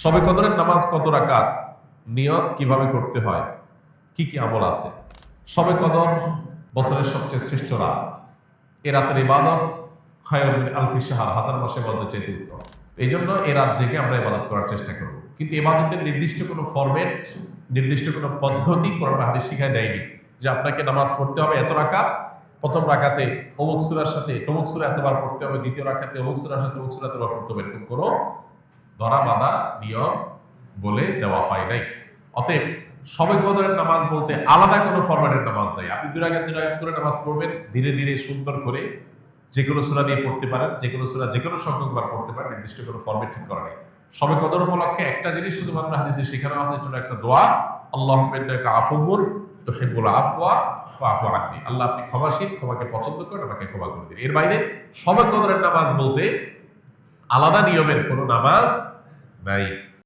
শবে কদরের নামাজ কত রাকাত, নিয়ত কিভাবে করতে হয়, কি কি আমল আছে? শবে কদর বছরের সবচেয়ে শ্রেষ্ঠ রাত। এ রাতের ইবাদত খায়রুম মিন আলফি শাহর, হাজার মাসের ইবাদতের চাইতে উত্তম। এই জন্য এ রাত জেগে আমরা ইবাদত করার চেষ্টা করব। কিন্তু ইবাদতের নির্দিষ্ট কোনো ফরম্যাট, নির্দিষ্ট কোনো পদ্ধতি কোরআন হাদিস শিখায় দেয়নি যে আপনাকে নামাজ পড়তে হবে এত রাকাত, প্রথম রাকাতে অমুক সূরার সাথে তমুক সূরা এতবার পড়তে হবে, দ্বিতীয় রাকাতে অমুক সূরার সাথে অমুক সূরা এতবার পড়তে হবে, এরকম কোনো ধরা বাঁধা নিয়ম বলে দেওয়া হয় নাই। অতএব শবে কদরের নামাজ বলতে আলাদা কোনো ফরম্যাটের নামাজ নাই। আপনি দুই রাকাত করে নামাজ পড়বেন, ধীরে ধীরে সুন্দর করে যে কোনো সূরা দিয়ে পড়তে পারেন, যে কোনো সূরা যে কোনো সংখ্যকবার পড়তে পারেন, নির্দিষ্ট কোনো ফরম্যাট ঠিক করা নেই। শবে কদর উপলক্ষে একটা জিনিস শুধুমাত্র হাদিসে শেখানো আছে, জন্য একটা দোয়া, আল্লাহুম্মা ইন্নাকা আফুউন তুহিব্বুল আফওয়া ফাআফু আন্নি। আল্লাহ আপনি ক্ষমাশীল, ক্ষমাকে পছন্দ করেন, আমাকে ক্ষমা করে দিন। এর বাইরে শবে কদরের নামাজ বলতে আলাদা নিয়মের কোনো নামাজ নাই।